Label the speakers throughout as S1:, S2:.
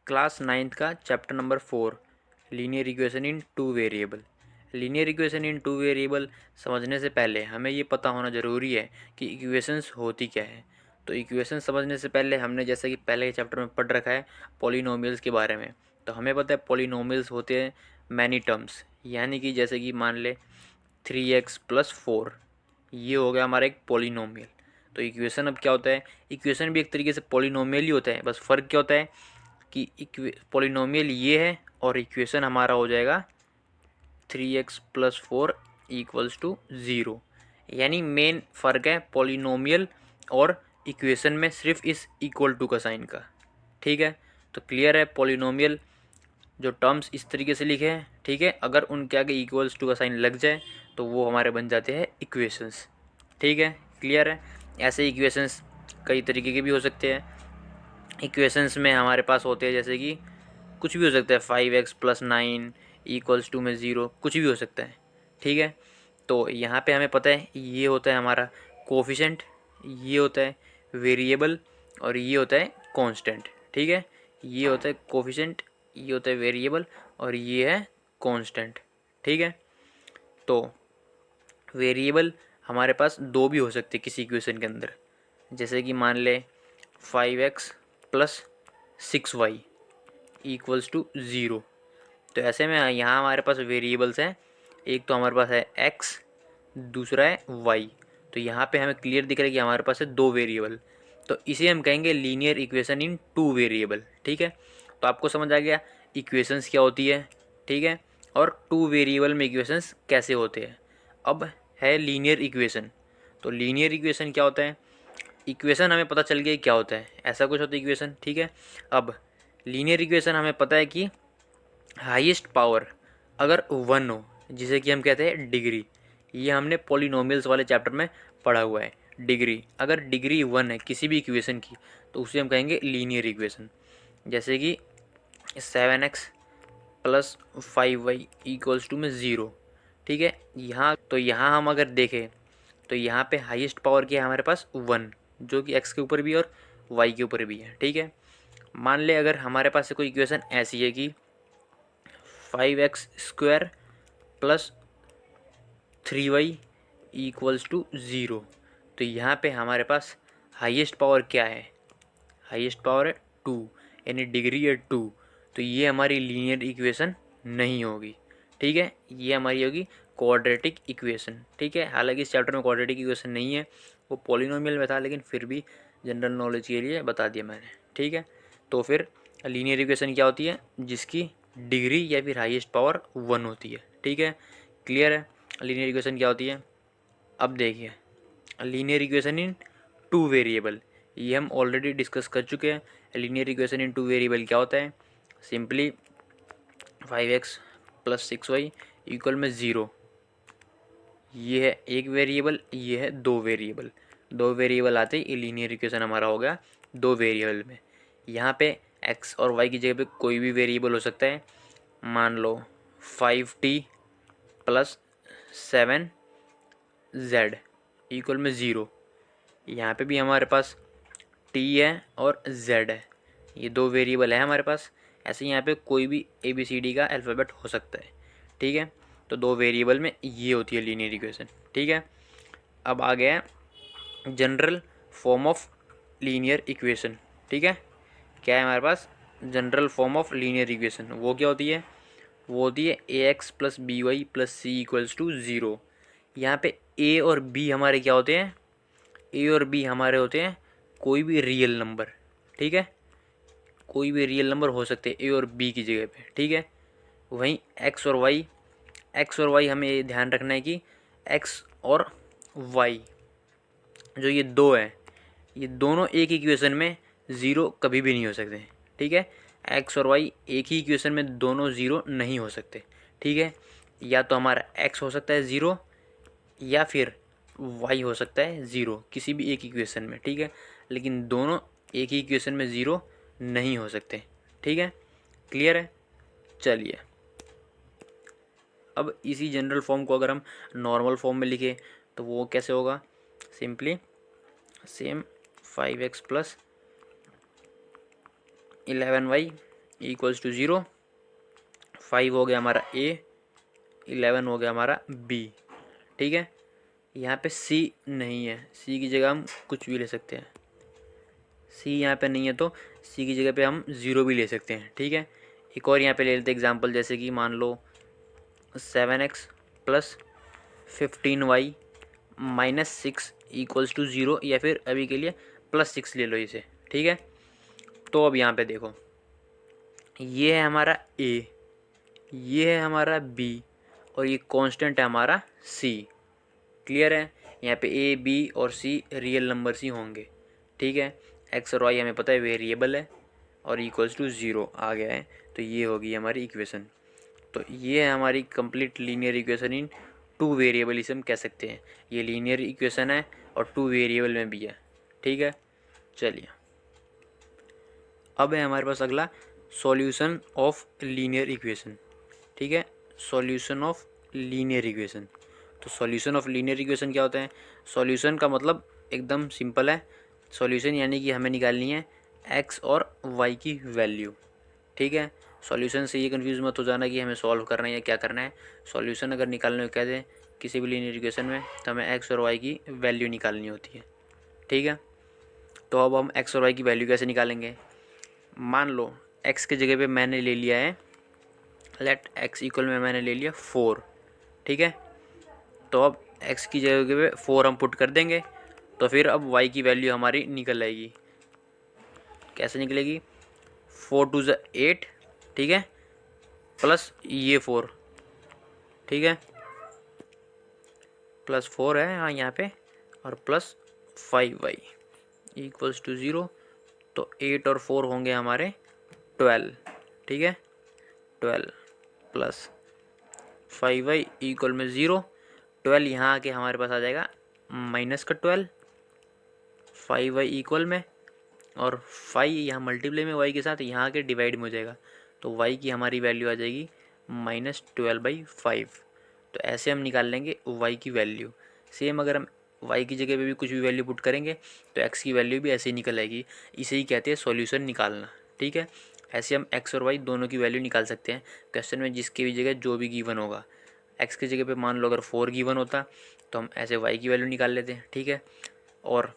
S1: Class 9th का chapter number 4 linear equation इन two variable. Linear equation इन two variable समझने से पहले हमें ये पता होना ज़रूरी है कि इक्वेशंस होती क्या है। तो इक्वेशन समझने से पहले हमने जैसे कि पहले के चैप्टर में पढ़ रखा है पॉलिनोमियल्स के बारे में। तो हमें पता है पॉलिनोमियल्स होते हैं मैनी टर्म्स, यानी कि जैसे कि मान ले 3x+4, ये हो गया हमारा एक पॉलिनोमियल। तो इक्वेशन अब क्या होता है, इक्वेशन भी एक तरीके से पॉलिनोमियल ही होता है, बस फ़र्क क्या होता है कि पॉलिनोमियल ये है और इक्वेशन हमारा हो जाएगा 3x+4 = 0। यानी मेन फ़र्क है पॉलिनोमियल और इक्वेशन में सिर्फ इस इक्वल टू का साइन का। ठीक है, तो क्लियर है। पॉलिनोमियल जो टर्म्स इस तरीके से लिखे हैं, ठीक है, अगर उनके आगे इक्वल्स टू का साइन लग जाए तो वो हमारे बन जाते हैं इक्वेशंस। ठीक है, क्लियर है। ऐसे इक्वेशंस कई तरीके के भी हो सकते हैं। इक्वेशंस में हमारे पास होते हैं जैसे कि कुछ भी हो सकता है, 5x+9 = में 0, कुछ भी हो सकता है। ठीक है, तो यहाँ पे हमें पता है ये होता है हमारा कोफिशेंट, ये होता है वेरिएबल और ये होता है कांस्टेंट। ठीक है, ये होता है कोफिशेंट, ये होता है वेरिएबल और ये है कांस्टेंट। ठीक है, तो वेरिएबल हमारे पास दो भी हो सकते हैं किसी इक्वेशन के अंदर, जैसे कि मान ले 5x+6y = 0। तो ऐसे में यहाँ हमारे पास वेरिएबल्स हैं, एक तो हमारे पास है x, दूसरा है y। तो यहाँ पे हमें क्लियर दिख रहा है कि हमारे पास है दो वेरिएबल, तो इसे हम कहेंगे लीनियर इक्वेशन इन टू वेरिएबल। ठीक है, तो आपको समझ आ गया इक्वेशंस क्या होती है। ठीक है, और टू वेरिएबल में इक्वेशंस कैसे होते हैं। अब है लीनियर इक्वेशन। तो लीनियर इक्वेशन क्या होता है, इक्वेशन हमें पता चल गया क्या होता है, ऐसा कुछ होता है इक्वेशन। ठीक है, अब लीनियर इक्वेशन हमें पता है कि हाईएस्ट पावर अगर 1 हो, जिसे कि हम कहते हैं डिग्री, ये हमने पॉलिनोमियल्स वाले चैप्टर में पढ़ा हुआ है। डिग्री, अगर डिग्री 1 है किसी भी इक्वेशन की तो उसे हम कहेंगे लीनियर इक्वेशन। जैसे कि 7x+5y = 0। ठीक है, यहाँ हम अगर देखें तो यहाँ पे हाईएस्ट पावर क्या है हमारे पास 1, जो कि x के ऊपर भी और y के ऊपर भी है। ठीक है, मान ले अगर हमारे पास कोई इक्वेशन ऐसी है कि 5x² + 3y = 0, तो यहाँ पे हमारे पास हाईएस्ट पावर क्या है, हाईएस्ट पावर है 2, यानी डिग्री है 2। तो ये हमारी लीनियर इक्वेशन नहीं होगी। ठीक है, ये हमारी होगी क्वाड्रेटिक इक्वेशन। ठीक है, हालांकि इस चैप्टर में क्वाड्रेटिक इक्वेशन नहीं है, वो पॉलिनोमियल में था, लेकिन फिर भी जनरल नॉलेज के लिए बता दिया मैंने। ठीक है, तो फिर लीनियर इक्वेशन क्या होती है, जिसकी डिग्री या फिर हाईएस्ट पावर 1 होती है। ठीक है, क्लियर है लीनियर इक्वेशन क्या होती है। अब देखिए लीनियर इक्वेशन इन टू वेरिएबल, ये हम ऑलरेडी डिस्कस कर चुके हैं। लीनियर इक्वेशन इन टू वेरिएबल क्या होता है, सिंपली 5x+6y = 0, ये है एक वेरिएबल, ये है दो वेरिएबल। दो वेरिएबल आते ही लीनियर इक्वेशन हमारा हो गया दो वेरिएबल में। यहाँ पे x और y की जगह पे कोई भी वेरिएबल हो सकता है। मान लो 5t+7z = 0। यहाँ पे भी हमारे पास t है और z है, ये दो वेरिएबल है हमारे पास। ऐसे यहाँ पे कोई भी ABCD का अल्फ़ाबेट हो सकता है। ठीक है, तो दो वेरिएबल में ये होती है लीनियर इक्वेशन। ठीक है, अब आ गया general form of linear equation. ठीक है, क्या है हमारे पास general form of linear equation, वो क्या होती है, वो होती है ax+by+c = 0। यहाँ पे a और b हमारे क्या होते हैं, a और b हमारे होते हैं कोई भी रियल नंबर। ठीक है, कोई भी रियल नंबर हो सकते हैं a और b की जगह पे। ठीक है, वहीं x और y हमें ये ध्यान रखना है कि x और y जो ये दो हैं, ये दोनों एक इक्वेशन में ज़ीरो कभी भी नहीं हो सकते। ठीक है, x और y एक ही इक्वेशन में दोनों ज़ीरो नहीं हो सकते। ठीक है, या तो हमारा x हो सकता है ज़ीरो या फिर y हो सकता है ज़ीरो, किसी भी एक इक्वेशन में। ठीक है, लेकिन दोनों एक ही इक्वेशन में ज़ीरो नहीं हो सकते। ठीक है, क्लियर है। चलिए, अब इसी जनरल फॉर्म को अगर हम नॉर्मल फॉर्म में लिखें तो वो कैसे होगा, simply same 5x+11y equals to 0, 5 हो गया हमारा ए, 11 हो गया हमारा बी। ठीक है, यहाँ पे सी नहीं है, सी की जगह हम कुछ भी ले सकते हैं। सी यहाँ पे नहीं है तो सी की जगह पे हम 0 भी ले सकते हैं। ठीक है, एक और यहाँ पे ले लेते हैं एग्जांपल, जैसे कि मान लो 7x plus 15y minus 6 equals to 0, या फिर अभी के लिए +6 ले लो इसे। ठीक है, तो अब यहाँ पे देखो, ये है हमारा a, ये है हमारा b, और ये कांस्टेंट है हमारा c। क्लियर है, यहाँ पे a b और c रियल नंबर्स ही होंगे। ठीक है, x और y हमें पता है वेरिएबल है, और इक्वल्स टू 0 आ गया है, तो ये होगी हमारी इक्वेशन। तो ये है हमारी complete linear equation in 2 variable, इसे हम कह सकते हैं। ये लीनियर इक्वेशन है और 2 वेरिएबल में भी है। ठीक है, चलिए अब है हमारे पास अगला सॉल्यूशन ऑफ लीनियर इक्वेशन। ठीक है, सॉल्यूशन ऑफ लीनियर इक्वेशन। तो सॉल्यूशन ऑफ लीनियर इक्वेशन क्या होता है? सॉल्यूशन का मतलब एकदम सिंपल है, सॉल्यूशन यानी कि हमें निकालनी है एक्स और वाई की वैल्यू। ठीक है, सॉल्यूशन से ये कंफ्यूज मत हो जाना कि हमें सॉल्व करना है या क्या करना है। सॉल्यूशन अगर निकालने को कह दें किसी भी लीनियर इक्वेशन में, तो हमें एक्स और वाई की वैल्यू निकालनी होती है। ठीक है, तो अब हम एक्स और वाई की वैल्यू कैसे निकालेंगे? मान लो एक्स की जगह पे मैंने ले लिया है, लेट एक्स इक्वल में मैंने ले लिया 4। ठीक है, तो अब एक्स की जगह पे 4 हम पुट कर देंगे, तो फिर अब वाई की वैल्यू हमारी निकल आएगी। कैसे निकलेगी? 4 2 ज़ा 8, ठीक है, प्लस ये 4, ठीक है, +4 है हाँ यहाँ पे, और प्लस 5y इक्वल्स टू 0। तो 8 और 4 होंगे हमारे 12। ठीक है, 12 प्लस 5y इक्वल में 0। 12 यहाँ आके हमारे पास आ जाएगा माइनस का 12 5y इक्वल में, और 5 यहाँ मल्टीप्लाई में y के साथ यहाँ आके डिवाइड में हो जाएगा, तो y की हमारी वैल्यू आ जाएगी -12/5। तो ऐसे हम निकाल लेंगे y की वैल्यू। सेम अगर हम y की जगह पे भी कुछ भी वैल्यू पुट करेंगे तो x की वैल्यू भी ऐसे ही निकल आएगी। इसे ही कहते हैं सॉल्यूशन निकालना। ठीक है, ऐसे हम x और y दोनों की वैल्यू निकाल सकते हैं क्वेश्चन में, जिसकी भी जगह जो भी गिवन होगा। x की जगह पे मान लो अगर 4 गिवन होता तो हम ऐसे y की वैल्यू निकाल लेते हैं। ठीक है, और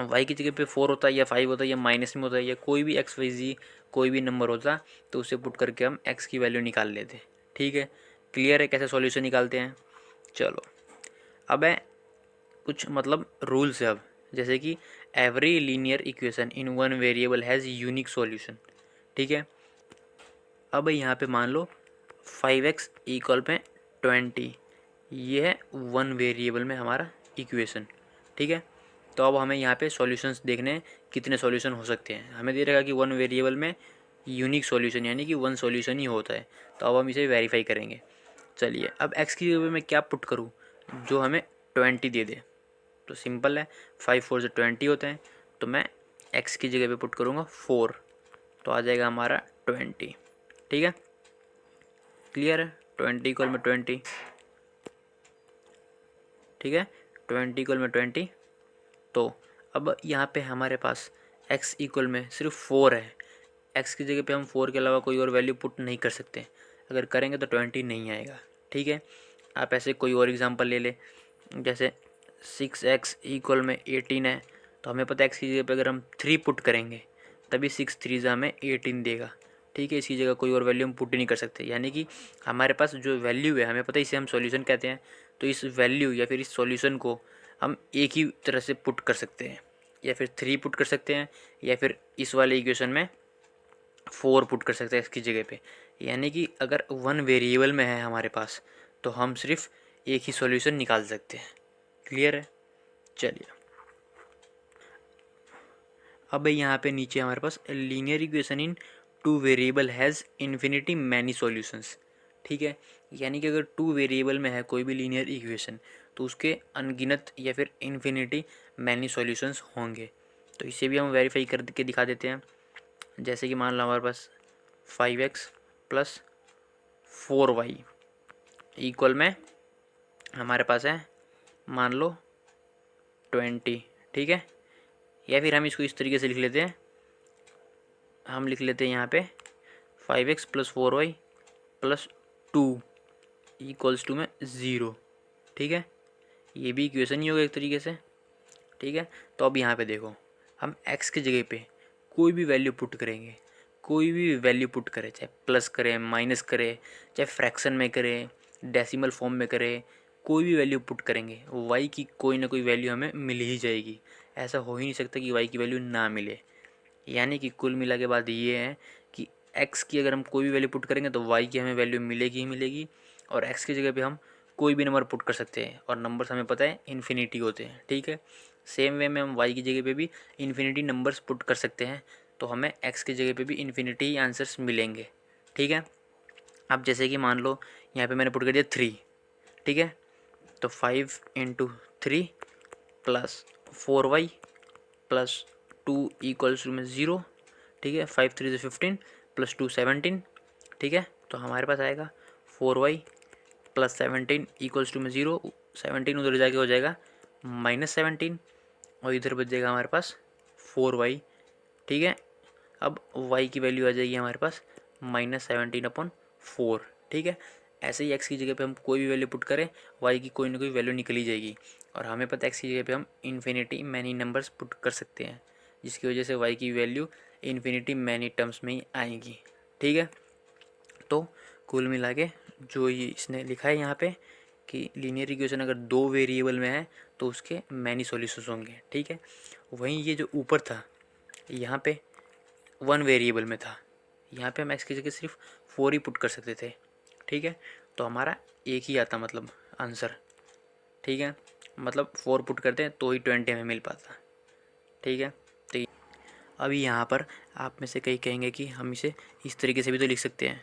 S1: y की जगह पे 4 होता या 5 होता या माइनस में होता या कोई भी एक्स वाई जी कोई भी नंबर होता, तो उसे पुट करके हम x की वैल्यू निकाल लेते। ठीक है, क्लियर है कैसे सॉल्यूशन निकालते हैं? चलो अब है कुछ मतलब रूल्स है अब, जैसे कि every linear equation in one variable has unique solution. ठीक है, अब यहाँ पे मान लो 5x इक्वल पे 20, ये है वन वेरिएबल में हमारा इक्वेशन। ठीक है, तो अब हमें यहाँ पे सॉल्यूशंस देखने हैं, कितने सॉल्यूशन हो सकते हैं। हमें दे रखा कि वन वेरिएबल में यूनिक सॉल्यूशन यानी कि वन सॉल्यूशन ही होता है, तो अब हम इसे वेरीफाई करेंगे। चलिए अब x की जगह पे मैं क्या पुट करूँ जो हमें 20 दे दे? तो सिंपल है, 5 4 से 20 होते हैं, तो मैं x की जगह पे पुट करूँगा 4, तो आ जाएगा हमारा 20। ठीक है, क्लियर है, 20 इक्वल में 20। ठीक है, 20 इक्वल में 20। तो अब यहाँ पे हमारे पास x इक्वल में सिर्फ 4 है, x की जगह पे हम 4 के अलावा कोई और वैल्यू पुट नहीं कर सकते, अगर करेंगे तो 20 नहीं आएगा। ठीक है, आप ऐसे कोई और एग्जांपल ले ले, जैसे 6x इक्वल में 18 है, तो हमें पता है x की जगह पे अगर हम 3 पुट करेंगे तभी 6 3 हमें 18 देगा। ठीक है, इसकी जगह कोई और वैल्यू हम पुट ही नहीं कर सकते, यानी कि हमारे पास जो वैल्यू है हमें पता है इसे हम सॉल्यूशन कहते हैं, तो इस वैल्यू या फिर इस सॉल्यूशन को हम एक ही तरह से पुट कर सकते हैं, या फिर 3 पुट कर सकते हैं, या फिर इस वाले इक्वेशन में 4 पुट कर सकते हैं इसकी जगह पे। यानी कि अगर वन वेरिएबल में है हमारे पास तो हम सिर्फ एक ही सॉल्यूशन निकाल सकते हैं। क्लियर है, चलिए अब यहाँ पे नीचे हमारे पास linear equation in 2 variable has infinity many solutions. ठीक है, यानी कि अगर 2 वेरिएबल में है कोई भी लीनियर इक्वेशन तो उसके अनगिनत या फिर इन्फिनिटी मैनी सॉल्यूशंस होंगे। तो इसे भी हम वेरीफाई करके दिखा देते हैं, जैसे कि मान लो हमारे पास 5x प्लस 4y इक्वल में हमारे पास है मान लो 20। ठीक है, या फिर हम इसको इस तरीके से लिख लेते हैं, हम लिख लेते हैं यहाँ पे 5x plus 4y plus 2 equals to में 0। ठीक है, ये भी इक्वेशन ही होगा एक तरीके से। ठीक है, तो अब यहाँ पे देखो, हम x की जगह पे कोई भी वैल्यू पुट करेंगे, कोई भी वैल्यू पुट करें, चाहे प्लस करें, माइनस करें, चाहे फ्रैक्शन में करें, डेसिमल फॉर्म में करें, कोई भी वैल्यू पुट करेंगे, y की कोई ना कोई वैल्यू हमें मिल ही जाएगी। ऐसा हो ही नहीं सकता कि y की वैल्यू ना मिले। यानी कि कुल मिला के बाद ये है कि x की अगर हम कोई भी वैल्यू पुट करेंगे तो y की हमें वैल्यू मिलेगी ही मिलेगी, और x की जगह पे हम कोई भी नंबर पुट कर सकते हैं, और नंबर्स हमें पता है इन्फिनिटी होते हैं। ठीक है, सेम वे में हम y की जगह पे भी इन्फिनिटी नंबर्स पुट कर सकते हैं, तो हमें x की जगह पे भी इन्फिनिटी ही आंसर्स मिलेंगे। ठीक है, अब जैसे कि मान लो यहाँ पे मैंने पुट कर दिया 3। ठीक है, तो 5 into 3 plus 4y plus 2 equals to में 0। ठीक है, 5 3 से 15 प्लस 2 17। ठीक है, तो हमारे पास आएगा 4y प्लस 17 इक्वल्स टू में 0। 17 उधर जाके हो जाएगा -17, और इधर बच जाएगा हमारे पास 4y। ठीक है, अब y की वैल्यू आ जाएगी हमारे पास -17/4। ठीक है, ऐसे ही x की जगह पे हम कोई भी वैल्यू पुट करें, y की कोई ना कोई वैल्यू निकल ही जाएगी, और हमें पता है x की जगह पे हम इन्फिनिटी मैनी नंबर्स पुट कर सकते हैं, जिसकी वजह से y की वैल्यू इन्फिनिटी मैनी टर्म्स में ही आएगी। ठीक है, तो कुल मिला के जो ये इसने लिखा है यहाँ पे कि लीनियर इक्वेशन अगर 2 वेरिएबल में है तो उसके मैनी सॉल्यूशंस होंगे। ठीक है, वहीं ये जो ऊपर था यहाँ पे 1 वेरिएबल में था, यहाँ पे हम x की जगह सिर्फ 4 ही पुट कर सकते थे। ठीक है, तो हमारा एक ही आता मतलब आंसर। ठीक है, मतलब 4 पुट करते हैं तो ही 20 हमें मिल पाता। ठीक है, तो अभी यहाँ पर आप में से कई कहेंगे कि हम इसे इस तरीके से भी तो लिख सकते हैं,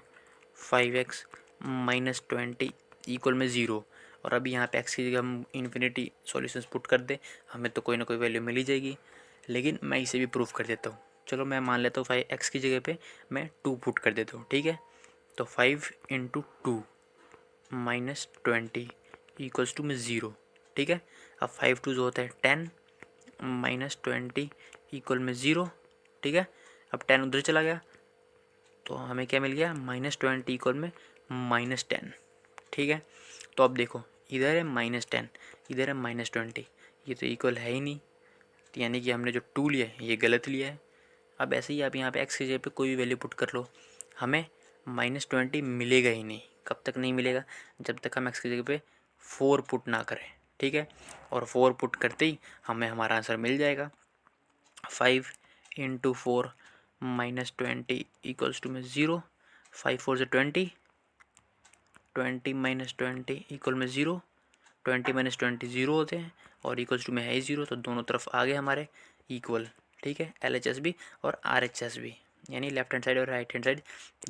S1: 5x माइनस 20 इक्वल में 0, और अभी यहाँ पे x की जगह हम इन्फिनिटी सॉल्यूशंस पुट कर दें, हमें तो कोई ना कोई वैल्यू मिल ही जाएगी। लेकिन मैं इसे भी प्रूफ कर देता हूँ। चलो मैं मान लेता हूँ 5x की जगह पे मैं 2 पुट कर देता हूँ। ठीक है, तो 5 इंटू 2 माइनस 20 इक्वल्स टू में 0। ठीक है, अब 5 2 जो होता है 10 माइनस 20 इक्वल में 0। ठीक है, अब 10 उधर चला गया तो हमें क्या मिल गया -20 इक्वल में -10। ठीक है, तो अब देखो इधर है -10, इधर है -20, ये तो इक्वल है ही नहीं, तो यानी कि हमने जो 2 लिया है ये गलत लिया है। अब ऐसे ही आप यहाँ पे x की जगह पे कोई भी वैल्यू पुट कर लो, हमें -20 मिलेगा ही नहीं। कब तक नहीं मिलेगा? जब तक हम x की जगह पे 4 पुट ना करें। ठीक है, और 4 पुट करते ही हमें हमारा आंसर मिल जाएगा। 5 इंटू 4 -20 इक्वल्स टू में 0। 5 4 से 20, 20 माइनस 20 इक्वल में 0। 20 माइनस 20 0 होते हैं, और इक्वल्स टू में है ही 0, तो दोनों तरफ आ गए हमारे इक्वल। ठीक है, LHS भी और RHS भी, यानी लेफ्ट हैंड साइड और राइट हैंड साइड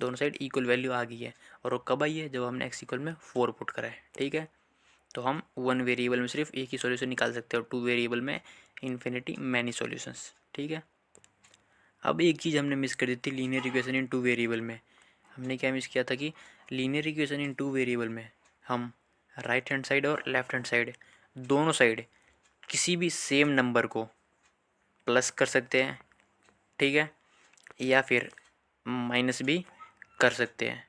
S1: दोनों साइड इक्वल वैल्यू आ गई है। और वो कब आई है? जब हमने x इक्वल में 4 पुट करा है। ठीक है, तो हम 1 वेरिएबल में सिर्फ एक ही सॉल्यूशन निकाल सकते हैं, और 2 वेरिएबल में इन्फिनिटी मैनी सॉल्यूशंस। ठीक है, अब एक चीज़ हमने मिस कर दी थी लीनियर इक्वेशन इन 2 वेरिएबल में। हमने क्या मिस किया था कि लीनियर इक्वेशन इन 2 वेरिएबल में हम राइट हैंड साइड और लेफ्ट हैंड साइड दोनों साइड किसी भी सेम नंबर को प्लस कर सकते हैं। ठीक है, या फिर माइनस भी कर सकते हैं।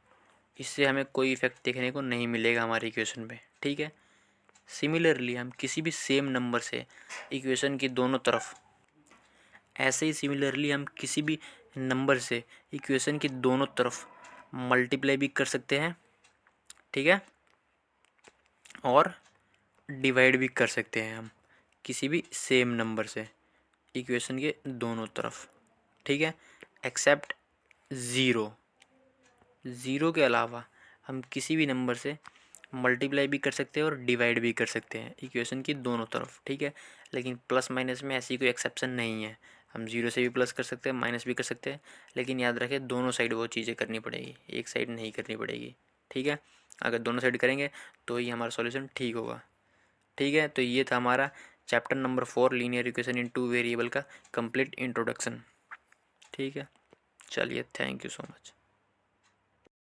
S1: इससे हमें कोई इफेक्ट देखने को नहीं मिलेगा हमारी इक्वेशन में। ठीक है, सिमिलरली हम किसी भी सेम नंबर से इक्वेशन की दोनों तरफ, ऐसे ही सिमिलरली हम किसी भी नंबर से इक्वेशन की दोनों तरफ मल्टीप्लाई भी कर सकते हैं। ठीक है, और डिवाइड भी कर सकते हैं हम किसी भी सेम नंबर से इक्वेशन के दोनों तरफ। ठीक है, एक्सेप्ट ज़ीरो। ज़ीरो के अलावा हम किसी भी नंबर से मल्टीप्लाई भी कर सकते हैं और डिवाइड भी कर सकते हैं इक्वेशन की दोनों तरफ। ठीक है, लेकिन प्लस माइनस में ऐसी कोई एक्सेप्शन नहीं है। हम ज़ीरो से भी प्लस कर सकते हैं, माइनस भी कर सकते हैं, लेकिन याद रखें दोनों साइड वो चीज़ें करनी पड़ेगी, एक साइड नहीं करनी पड़ेगी। ठीक है, अगर दोनों साइड करेंगे तो ही हमारा सॉल्यूशन ठीक होगा। ठीक है, तो ये था हमारा chapter number 4 linear equation in 2 variable का कंप्लीट इंट्रोडक्शन। ठीक है, चलिए, थैंक यू सो मच।